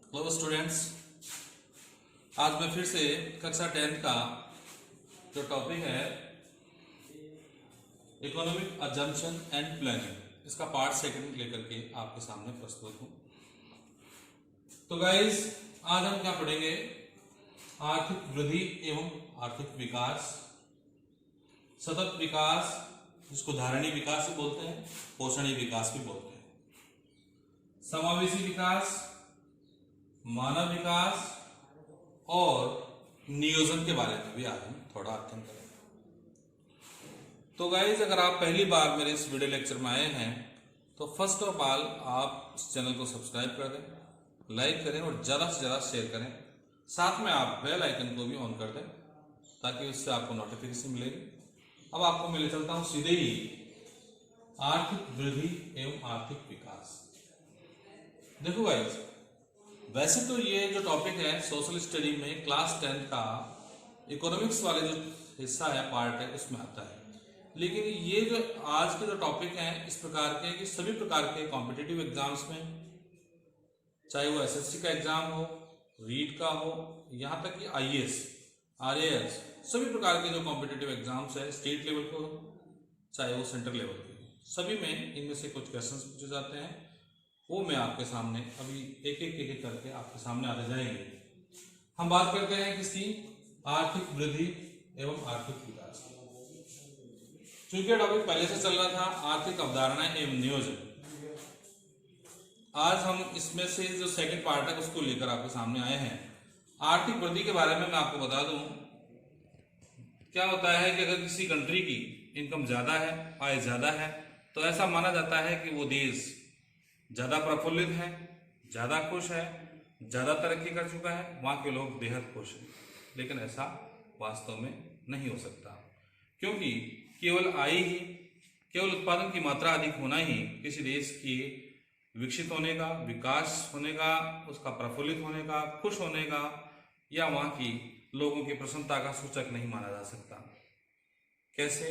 Hello students, आज मैं फिर से कक्षा 10 का जो टॉपिक है इकोनॉमिक अजम्पशन एंड प्लानिंग, इसका पार्ट सेकंड लेकर के आपके सामने प्रस्तुत हूँ। तो गाइस, आज हम क्या पढ़ेंगे? आर्थिक वृद्धि एवं आर्थिक विकास, सतत विकास जिसको धारणीय विकास भी बोलते हैं, पोषणीय विकास भी बोलते हैं, समावेशी विकास, मानव विकास और नियोजन के बारे में भी आज हम थोड़ा अध्ययन करेंगे। तो गाइज, अगर आप पहली बार मेरे इस वीडियो लेक्चर में आए हैं तो फर्स्ट ऑफ ऑल आप इस चैनल को सब्सक्राइब कर दें, लाइक करें और ज़्यादा से ज़्यादा शेयर करें। साथ में आप बेल आइकन को भी ऑन कर दें ताकि उससे आपको नोटिफिकेशन मिलेगी। अब आपको मैं ले चलता हूँ सीधे ही आर्थिक वृद्धि एवं आर्थिक विकास। देखो गाइज, वैसे तो ये जो टॉपिक है सोशल स्टडी में क्लास 10 का इकोनॉमिक्स वाले जो हिस्सा है, पार्ट है, उसमें आता है। लेकिन ये जो आज के जो टॉपिक हैं इस प्रकार के कि सभी प्रकार के कॉम्पिटिटिव एग्जाम्स में, चाहे वो एसएससी का एग्जाम हो, रीट का हो, यहाँ तक कि आईएएस, आरएएस, सभी प्रकार के जो कॉम्पिटिटिव एग्जाम्स है, स्टेट लेवल को चाहे वो सेंट्रल लेवल के, सभी में इनमें से कुछ क्वेश्चंस पूछे जाते हैं। वो मैं आपके सामने अभी एक एक करके आपके सामने आते जाएंगे। हम बात करते हैं किसकी? आर्थिक वृद्धि एवं आर्थिक विकास। चूंकि टॉपिक पहले से चल रहा था आर्थिक अवधारणा एवं नियोजन, आज हम इसमें से जो सेकंड पार्ट है उसको लेकर आपके सामने आए हैं। आर्थिक वृद्धि के बारे में मैं आपको बता दूं, क्या होता है कि अगर किसी कंट्री की इनकम ज्यादा है, आय ज्यादा है, तो ऐसा माना जाता है कि वो देश ज्यादा प्रफुल्लित है, ज्यादा खुश है, ज्यादा तरक्की कर चुका है, वहां के लोग बेहद खुश हैं। लेकिन ऐसा वास्तव में नहीं हो सकता, क्योंकि केवल आय ही, केवल उत्पादन की मात्रा अधिक होना ही किसी देश की विकसित होने का, विकास होने का, उसका प्रफुल्लित होने का, खुश होने का या वहां की लोगों की प्रसन्नता का सूचक नहीं माना जा सकता। कैसे?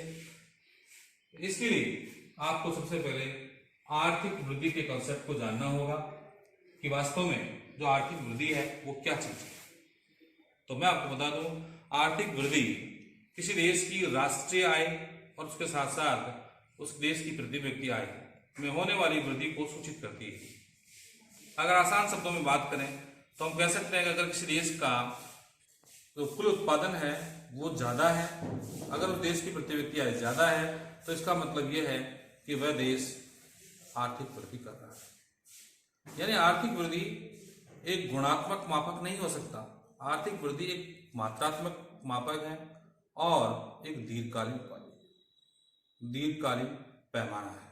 इसके लिए आपको सबसे पहले आर्थिक वृद्धि के कंसेप्ट को जानना होगा कि वास्तव में जो आर्थिक वृद्धि है वो क्या चीज है। तो मैं आपको बता दूं, आर्थिक वृद्धि किसी देश की राष्ट्रीय आय और उसके साथ साथ उस देश की प्रति व्यक्ति आय में होने वाली वृद्धि को सूचित करती है। अगर आसान शब्दों में बात करें तो हम कह सकते हैं कि अगर किसी देश का जो कुल उत्पादन है वो ज्यादा है, अगर उस देश की प्रति व्यक्ति आय ज्यादा है, तो इसका मतलब यह है कि वह देश आर्थिक वृद्धि कर रहा है। यानी आर्थिक वृद्धि एक गुणात्मक मापक नहीं हो सकता। आर्थिक वृद्धि एक मात्रात्मक मापक है और एक दीर्घकालीन पैमाना है।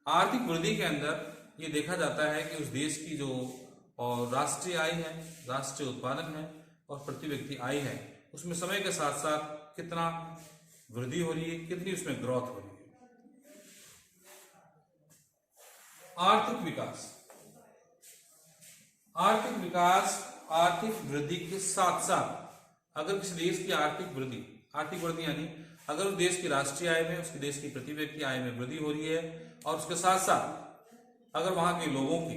आर्थिक वृद्धि के अंदर ये देखा जाता है कि उस देश की जो और राष्ट्रीय आय है, राष्ट्रीय उत्पादन है और प्रति व्यक्ति आय है, उसमें समय के साथ साथ कितना वृद्धि हो रही है, कितनी उसमें ग्रोथ हो रही है। आर्थिक विकास, आर्थिक विकास आर्थिक वृद्धि के साथ साथ अगर किसी देश की आर्थिक वृद्धि यानी अगर उस देश की राष्ट्रीय आय में, उसके देश की प्रति व्यक्ति आय में वृद्धि हो रही है और उसके साथ साथ अगर वहां के लोगों की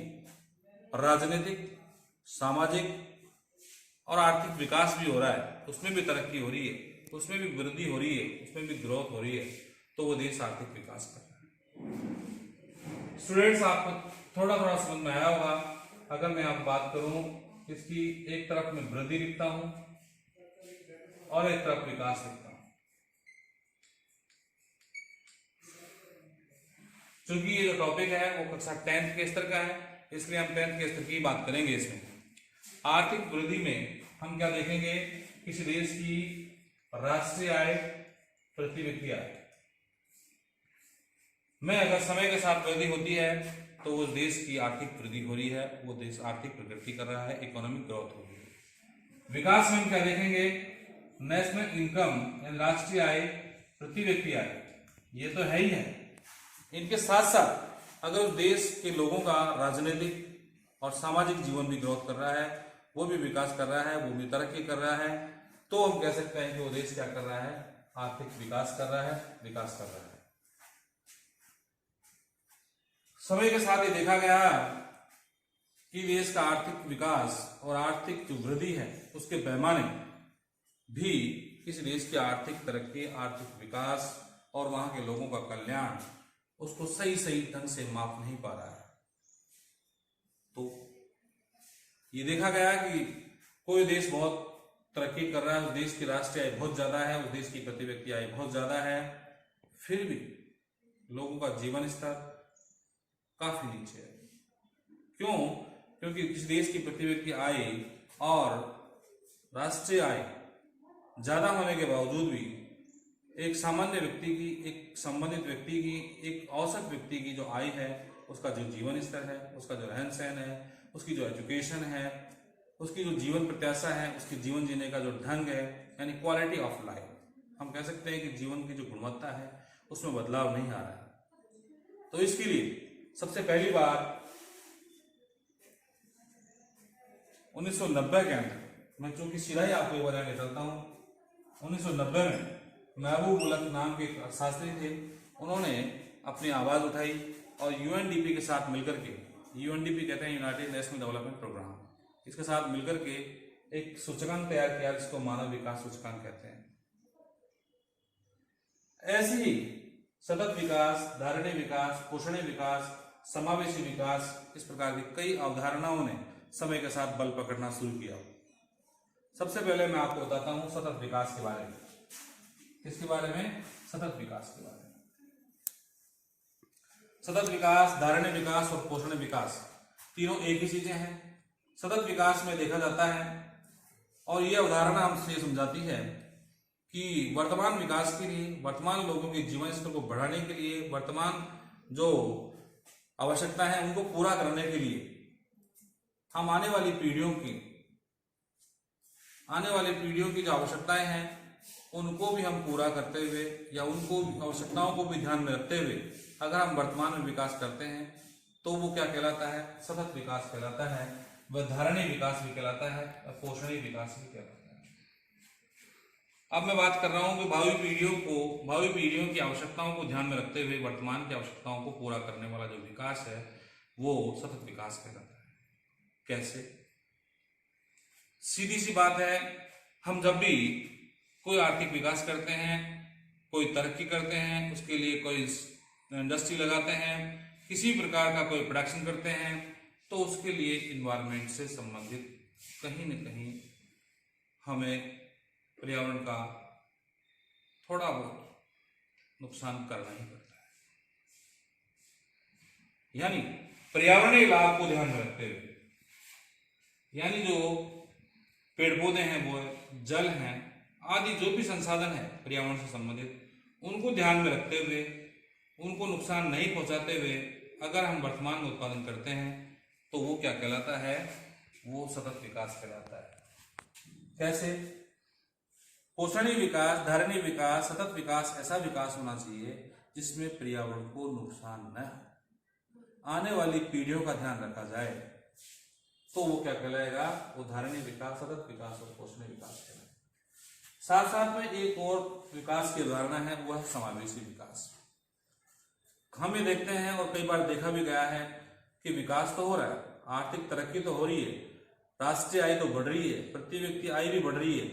राजनीतिक, सामाजिक और आर्थिक विकास भी हो रहा है, उसमें भी तरक्की हो रही है, उसमें भी वृद्धि हो रही है, उसमें भी ग्रोथ हो रही है, तो वो देश आर्थिक विकास कर रहा है। स्टूडेंट्स, आपको थोड़ा थोड़ा समझ में आया होगा। अगर मैं आप बात करूं, इसकी एक तरफ मैं वृद्धि लिखता हूं और एक तरफ विकास लिखता हूं। क्योंकि ये जो टॉपिक है वो कक्षा 10th के स्तर का है, इसलिए हम 10th के स्तर की बात करेंगे। इसमें आर्थिक वृद्धि में हम क्या देखेंगे? किसी देश की राष्ट्रीय आय, प्रति व्यक्ति आय में अगर समय के साथ वृद्धि होती है तो उस देश की आर्थिक वृद्धि हो रही है, वो देश आर्थिक प्रगति कर रहा है, इकोनॉमिक ग्रोथ हो रही है। विकास में हम क्या देखेंगे? नेशनल इनकम यानी राष्ट्रीय आय, प्रति व्यक्ति आय, ये तो है ही है। इनके साथ साथ अगर उस देश के लोगों का राजनीतिक और सामाजिक जीवन भी ग्रोथ कर रहा है, वो भी विकास कर रहा है, वो भी तरक्की कर रहा है, तो हम कह सकते हैं कि वो देश क्या कर रहा है? आर्थिक विकास कर रहा है, विकास कर रहा है। समय के साथ ये देखा गया कि देश का आर्थिक विकास और आर्थिक जो वृद्धि है उसके पैमाने भी किसी देश की आर्थिक तरक्की, आर्थिक विकास और वहां के लोगों का कल्याण उसको सही सही ढंग से माप नहीं पा रहा है। तो ये देखा गया कि कोई देश बहुत तरक्की कर रहा है, उस देश की राष्ट्रीय आय बहुत ज्यादा है, उस देश की प्रति व्यक्ति आय बहुत ज्यादा है, फिर भी लोगों का जीवन स्तर काफी नीचे है। क्यों? क्योंकि किसी देश की प्रति व्यक्ति आय और राष्ट्रीय आय ज्यादा होने के बावजूद भी एक सामान्य व्यक्ति की, एक संबंधित व्यक्ति की, एक औसत व्यक्ति की जो आय है, उसका जो जीवन स्तर है, उसका जो रहन सहन है, उसकी जो एजुकेशन है, उसकी जो जीवन प्रत्याशा है, उसके जीवन जीने का जो ढंग है, यानी क्वालिटी ऑफ लाइफ, हम कह सकते हैं कि जीवन की जो गुणवत्ता है उसमें बदलाव नहीं आ रहा है। तो इसके लिए सबसे पहली बार 1990 के अंदर, मैं चूंकि सीधा ही आपको एक बार ले चलता हूँ, 1990 में महबूब मुल्क नाम के शास्त्री थे, उन्होंने अपनी आवाज उठाई और यूएनडीपी के साथ मिलकर के, यूएनडीपी कहते हैं यूनाइटेड नेशनल डेवलपमेंट प्रोग्राम, इसके साथ मिलकर के एक सूचकांक तैयार किया जिसको मानव विकास सूचकांक कहते हैं। ऐसे ही सतत विकास, धारणीय विकास, पोषणीय विकास, समावेशी विकास, इस प्रकार की कई अवधारणाओं ने समय के साथ बल पकड़ना शुरू किया। सबसे पहले मैं आपको बताता हूं सतत विकास के बारे में। किसके बारे में? सतत विकास के बारे में। सतत विकास, धारणीय विकास और पोषणीय विकास तीनों एक ही चीजें हैं। सतत विकास में देखा जाता है और यह अवधारणा हमसे समझाती है कि वर्तमान विकास के लिए, वर्तमान लोगों के जीवन स्तर को बढ़ाने के लिए, वर्तमान जो आवश्यकता है उनको पूरा करने के लिए हम आने वाली पीढ़ियों की जो आवश्यकताएं हैं उनको भी हम पूरा करते हुए या उनको आवश्यकताओं को भी ध्यान में रखते हुए अगर हम वर्तमान में विकास करते हैं तो वो क्या कहलाता है? सतत विकास कहलाता है। वह धारणीय विकास भी कहलाता है और पोषणीय विकास भी कहलाता है। अब मैं बात कर रहा हूं कि भावी पीढ़ियों की आवश्यकताओं को ध्यान में रखते हुए वर्तमान की आवश्यकताओं को पूरा करने वाला जो विकास है वो सतत विकास कहलाता है। कैसे? सीधी सी बात है, हम जब भी कोई आर्थिक विकास करते हैं, कोई तरक्की करते हैं, उसके लिए कोई इंडस्ट्री लगाते हैं, किसी प्रकार का कोई प्रोडक्शन करते हैं, तो उसके लिए इन्वायरमेंट से संबंधित कहीं न कहीं हमें पर्यावरण का थोड़ा बहुत नुकसान करना ही पड़ता है। यानी पर्यावरणीय लाभ को ध्यान में रखते हुए, यानी जो पेड़ पौधे हैं, वो जल हैं, आदि जो भी संसाधन है पर्यावरण से संबंधित, उनको ध्यान में रखते हुए, उनको नुकसान नहीं पहुंचाते हुए अगर हम वर्तमान में उत्पादन करते हैं तो वो क्या कहलाता है? वो सतत विकास कहलाता है। कैसे? पोषणीय विकास, धारणीय विकास, सतत विकास ऐसा विकास होना चाहिए जिसमें पर्यावरण को नुकसान न हो, आने वाली पीढ़ियों का ध्यान रखा जाए, तो वो क्या कहलाएगा? वो धारणीय विकास, सतत विकास और पोषणीय विकास कहलाएगा। साथ साथ में एक और विकास की अवधारणा है, वह है समावेशी विकास। हम ये देखते हैं और कई बार देखा भी गया है कि विकास तो हो रहा है, आर्थिक तरक्की तो हो रही है, राष्ट्रीय आय तो बढ़ रही है, प्रति व्यक्ति आय भी बढ़ रही है,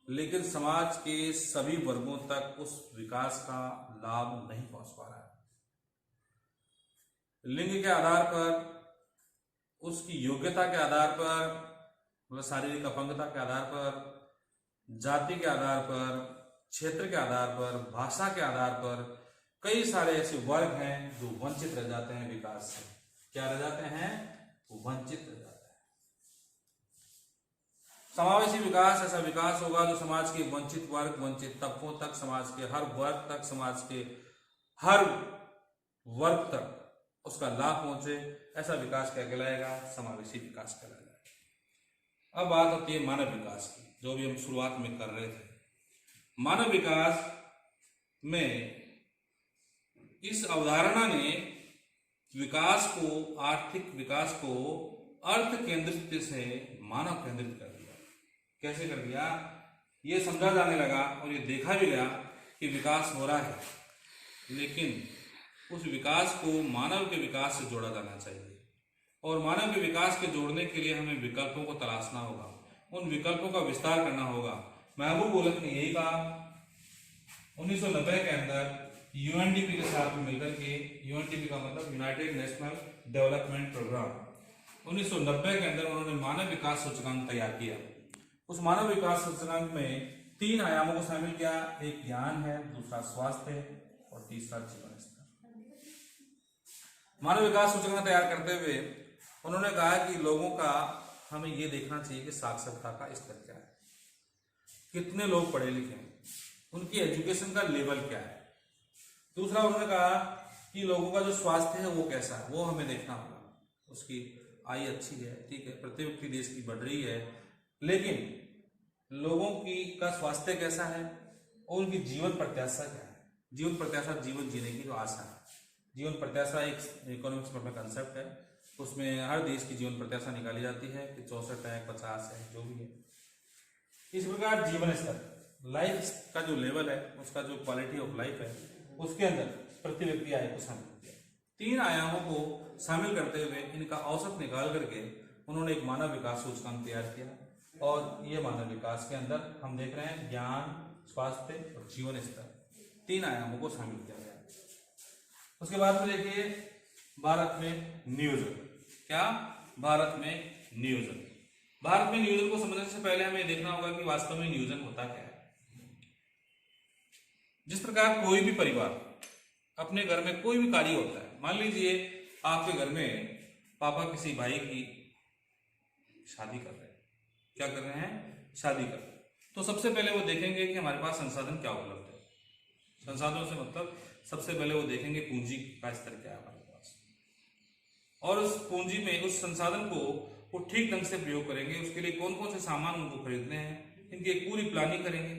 लेकिन समाज के सभी वर्गों तक उस विकास का लाभ नहीं पहुंच पा रहा है। लिंग के आधार पर, उसकी योग्यता के आधार पर, मतलब शारीरिक अपंगता के आधार पर, जाति के आधार पर, क्षेत्र के आधार पर, भाषा के आधार पर कई सारे ऐसे वर्ग हैं जो वंचित रह जाते हैं विकास से। क्या रह जाते हैं? वो वंचित रह जाते हैं। समावेशी विकास ऐसा विकास होगा जो समाज के वंचित वर्ग, वंचित तबकों तक, समाज के हर वर्ग तक, समाज के हर वर्ग तक उसका लाभ पहुंचे। ऐसा विकास क्या कहलाएगा? समावेशी विकास कहलाएगा। अब बात होती है मानव विकास की, जो भी हम शुरुआत में कर रहे थे। मानव विकास में इस अवधारणा ने विकास को, आर्थिक विकास को अर्थ केंद्रित से मानव केंद्रित कर दिया। कैसे कर दिया? ये समझा जाने लगा और ये देखा भी गया कि विकास हो रहा है, लेकिन उस विकास को मानव के विकास से जोड़ा जाना चाहिए। और मानव के विकास के जोड़ने के लिए हमें विकल्पों को तलाशना होगा, उन विकल्पों का विस्तार करना होगा। महबूब उल हक ने यही कहा 1990 के अंदर यूएनडीपी के साथ मिलकर के, यूएनडीपी का मतलब यूनाइटेड नेशनल डेवलपमेंट प्रोग्राम, 1990 के अंदर उन्होंने मानव विकास सूचकांक तैयार किया। उस मानव विकास सूचकांक में 3 आयामों को शामिल किया, एक ज्ञान है, दूसरा स्वास्थ्य है और तीसरा जीवन स्तर। मानव विकास सूचकांक तैयार करते हुए उन्होंने कहा कि लोगों का हमें ये देखना चाहिए कि साक्षरता का स्तर क्या है, कितने लोग पढ़े लिखे हैं, उनकी एजुकेशन का लेवल क्या है। दूसरा उन्होंने कहा कि लोगों का जो स्वास्थ्य है वो कैसा है, वो हमें देखना होगा, उसकी आय अच्छी है, ठीक है, प्रति व्यक्ति देश की बढ़ रही है, लेकिन लोगों की का स्वास्थ्य कैसा है और उनकी जीवन प्रत्याशा क्या है। जीवन प्रत्याशा जीवन जीने की जो आशा है, जीवन प्रत्याशा एक इकोनॉमिक्स में कंसेप्ट है, उसमें हर देश की जीवन प्रत्याशा निकाली जाती है कि 64 है, 50 है, जो भी है। इस प्रकार जीवन स्तर, लाइफ का जो लेवल है, उसका जो क्वालिटी ऑफ लाइफ है, उसके अंदर प्रति व्यक्ति आय को शामिल किया। 3 आयामों को शामिल करते हुए इनका औसत निकाल करके उन्होंने एक मानव विकास सूचकांक तैयार किया और ये मानव विकास के अंदर हम देख रहे हैं ज्ञान, स्वास्थ्य और जीवन स्तर, 3 आयामों को शामिल किया गया। उसके बाद में देखिए भारत में नियोजन। क्या? भारत में नियोजन। भारत में नियोजन को समझने से पहले हमें देखना होगा कि वास्तव में नियोजन होता क्या है। जिस प्रकार कोई भी परिवार अपने घर में कोई भी कार्य होता है, मान लीजिए आपके घर में पापा किसी भाई की शादी कर रहे हैं, क्या कर रहे हैं? शादी कर रहे हैं, तो सबसे पहले वो देखेंगे कि हमारे पास संसाधन क्या उपलब्ध है। संसाधनों से मतलब सबसे पहले वो देखेंगे पूंजी का स्तर क्या है हमारे पास, और उस पूंजी में उस संसाधन को वो ठीक ढंग से प्रयोग करेंगे। उसके लिए कौन कौन से सामान उनको खरीदने हैं, इनकी एक पूरी प्लानिंग करेंगे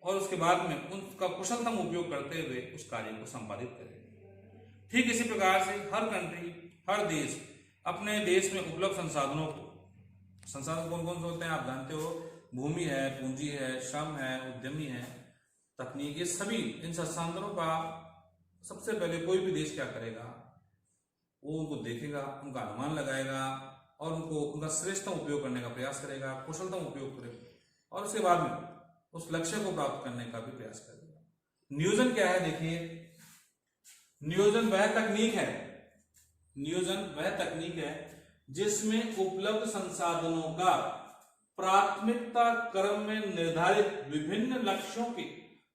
और उसके बाद में उनका कुशलतम उपयोग करते हुए उस कार्य को संपादित करेंगे। ठीक इसी प्रकार से हर कंट्री, हर देश अपने देश में उपलब्ध संसाधनों को, संसाधन कौन कौन से होते हैं आप जानते हो, भूमि है, पूंजी है, श्रम है, उद्यमी है, तकनीक, ये सभी इन संसाधनों का सबसे पहले कोई भी देश क्या करेगा, वो उनको देखेगा, उनका अनुमान लगाएगा और उनको उनका श्रेष्ठतम उपयोग करने का प्रयास करेगा, कुशलतम उपयोग करेगा और उसके बाद में उस लक्ष्य को प्राप्त करने का भी प्रयास करेगा। नियोजन क्या है? देखिए, नियोजन वह तकनीक है, नियोजन वह तकनीक है जिसमें उपलब्ध संसाधनों का प्राथमिकता क्रम में निर्धारित विभिन्न लक्ष्यों के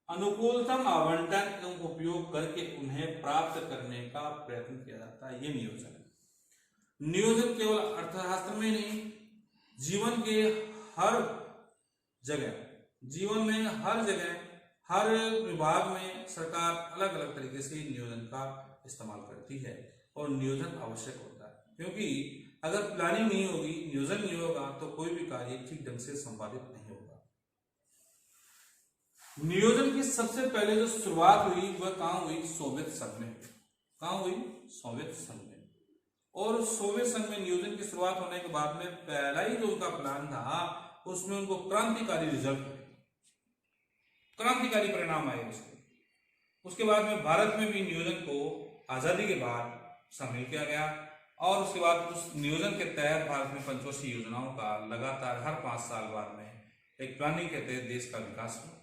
अनुकूलतम आवंटन एवं उपयोग करके उन्हें प्राप्त करने का प्रयत्न किया जाता है। ये नियोजन है। नियोजन केवल अर्थशास्त्र में नहीं, जीवन के हर जगह, जीवन में हर जगह, हर विभाग में सरकार अलग अलग तरीके से नियोजन का इस्तेमाल करती है और नियोजन आवश्यक होता है, क्योंकि अगर प्लानिंग नहीं होगी, नियोजन नहीं होगा तो कोई भी कार्य ठीक ढंग से संपादित नहीं होगा। नियोजन की सबसे पहले जो शुरुआत हुई वह कहां हुई? सोवियत संघ में। कहां हुई? सोवियत संघ में। और सोवियत संघ में नियोजन की शुरुआत होने के बाद में पहला ही जो उनका प्लान था उसमें उनको क्रांतिकारी रिजल्ट, क्रांतिकारी परिणाम आए उसके बाद में भारत में भी नियोजन को आजादी के बाद शामिल किया गया और उसके बाद उस नियोजन के तहत भारत में पंचवर्षीय योजनाओं का लगातार हर 5 साल बाद में एक प्लानिंग के तहत देश का विकास हुआ।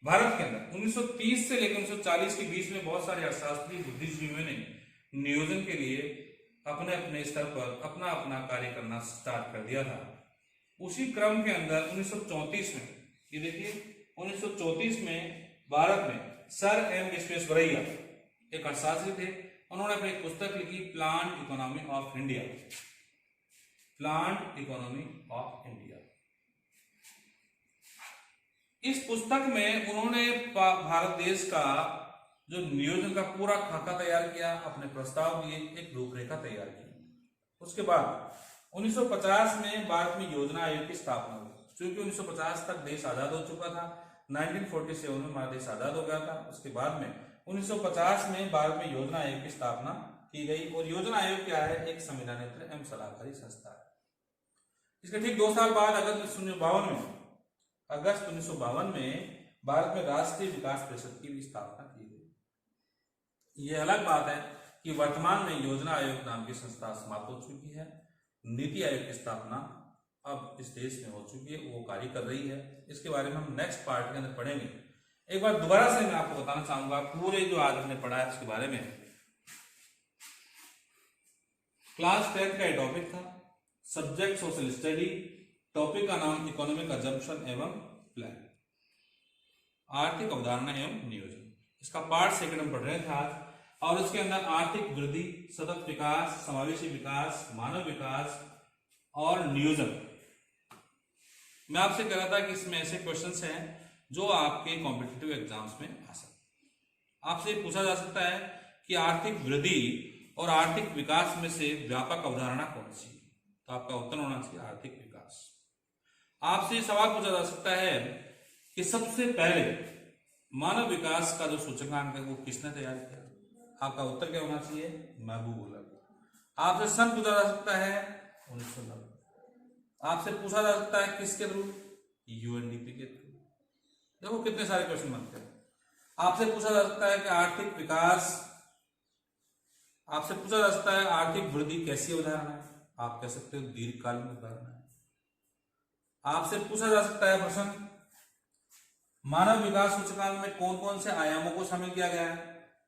भारत के अंदर 1930 से लेकर 1940 के बीच में बहुत सारे अर्थशास्त्री, बुद्धिजीवियों ने नियोजन के लिए अपने अपने स्तर पर अपना अपना कार्य करना स्टार्ट कर दिया था। उसी क्रम के अंदर 1934 में, ये देखिए 1934 में भारत में सर एम विश्वेश्वरैया एक अर्थशास्त्री थे, उन्होंने अपनी एक पुस्तक लिखी planned economy of India, planned economy of India. इस पुस्तक में उन्होंने भारत देश का जो नियोजन का पूरा खाका तैयार किया, अपने प्रस्ताव दिए, एक रूपरेखा तैयार की। उसके बाद 1950 में भारत में योजना आयोग की स्थापना हुई। क्योंकि 1950 तक देश आजाद हो चुका था, 1947 में हमारा देश आजाद हो गया था। उसके बाद में 1950 में भारत में योजना आयोग की स्थापना की गई। और योजना आयोग क्या है? एक संविधानेतर एवं सलाहकारी संस्था है। इसके ठीक 2 साल बाद अगस्त 1952 में भारत में राष्ट्रीय विकास परिषद की भी स्थापना की गई। यह अलग बात है कि वर्तमान में योजना आयोग नाम की संस्था समाप्त हो चुकी है। नीति आयोग की स्थापना अब इस देश में हो चुकी है, वो कार्य कर रही है। इसके बारे में हम नेक्स्ट पार्ट के अंदर पढ़ेंगे। एक बार दोबारा से मैं आपको बताना चाहूंगा पूरे जो आज हमने पढ़ा है उसके बारे में। क्लास 10 का टॉपिक था सब्जेक्ट सोशल स्टडी, टॉपिक का नाम इकोनॉमिक अजम्पशन एवं प्लान, आर्थिक अवधारणा एवं नियोजन। इसका पार्ट सेकंड हम पढ़ रहे थे आज, और इसके अंदर आर्थिक वृद्धि, सतत विकास, समावेशी विकास, मानव विकास और नियोजन। मैं आपसे कह रहा था कि इसमें ऐसे क्वेश्चंस हैं जो आपके कॉम्पिटिटिव एग्जाम्स में आ सकते। आपसे पूछा जा सकता है कि आर्थिक वृद्धि और आर्थिक विकास में से व्यापक अवधारणा कौन सी, तो आपका उत्तर होना चाहिए आर्थिक विकास। आपसे सवाल पूछा जा सकता है कि सबसे पहले मानव विकास का जो सूचकांक है वो किसने तैयार किया, आपका उत्तर क्या होना चाहिए, महबूब। आपसे सन पूछा जा सकता है 1990। आपसे पूछा जा सकता है किसके थ्रू, यूएनडीपी के थ्रू। देखो कितने सारे क्वेश्चन बनते हैं। आपसे पूछा जा सकता है कि आर्थिक विकास, आपसे पूछा जा सकता है आर्थिक वृद्धि कैसी अवधारणा है, आप कह सकते हो दीर्घकालीन अवधारणा है। आपसे पूछा जा सकता है प्रश्न मानव विकास सूचकांक में कौन कौन से आयामों को शामिल किया गया है,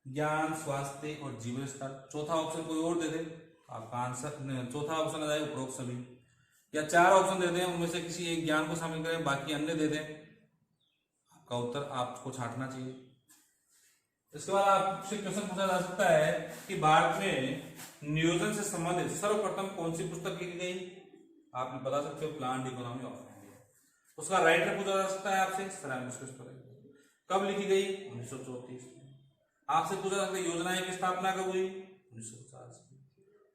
ज्ञान, स्वास्थ्य और जीवन स्तर। चौथा ऑप्शन कोई और दे दे, आपका आंसर चौथा ऑप्शन आ जाए उपरोक्त सभी, या 4 ऑप्शन दे दें उनमें से किसी एक ज्ञान को शामिल करें बाकी अन्य दे दें, आपका उत्तर आपको छांटना चाहिए। इसके बाद आपसे क्वेश्चन पूछा जा सकता है कि भारत में नियोजन से संबंधित सर्वप्रथम कौन सी पुस्तक लिखी गई, आप बता सकते हो प्लान्ड इकोनॉमी ऑफ इंडिया। उसका राइटर पूछा जा सकता है आपसे, सर विश्वेश्वरैया। कब लिखी गई, 1934। आपसे पूछा जा सकता है योजनाएं की स्थापना कब हुई, 1950।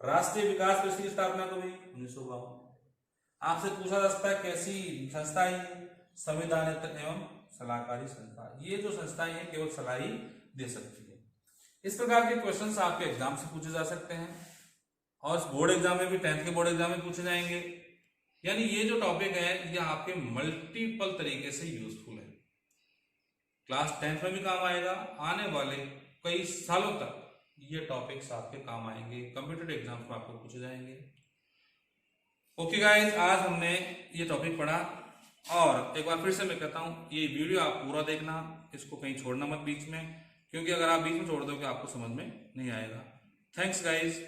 राष्ट्रीय विकास परिषद की स्थापना कब हुई, 1952। आपसे पूछा जा सकता है कैसी संस्था है, संविधानेतर एवं सलाहकारी संस्था। ये जो संस्थाएं हैं केवल सलाह ही दे सकती है। इस प्रकार के क्वेश्चंस आपके एग्जाम से पूछे जा सकते हैं, और बोर्ड एग्जाम में भी 10th के बोर्ड एग्जाम में पूछे जाएंगे। यानी ये जो टॉपिक है ये आपके मल्टीपल तरीके से यूजफुल है, क्लास 10th में भी काम आएगा, आने वाले कई सालों तक ये टॉपिक्स आपके काम आएंगे, कंप्यूटर एग्जाम्स में आपको पूछे जाएंगे। ओके गाइस, आज हमने ये टॉपिक पढ़ा, और एक बार फिर से मैं कहता हूँ ये वीडियो आप पूरा देखना, इसको कहीं छोड़ना मत बीच में, क्योंकि अगर आप बीच में छोड़ दोगे आपको समझ में नहीं आएगा। Thanks guys.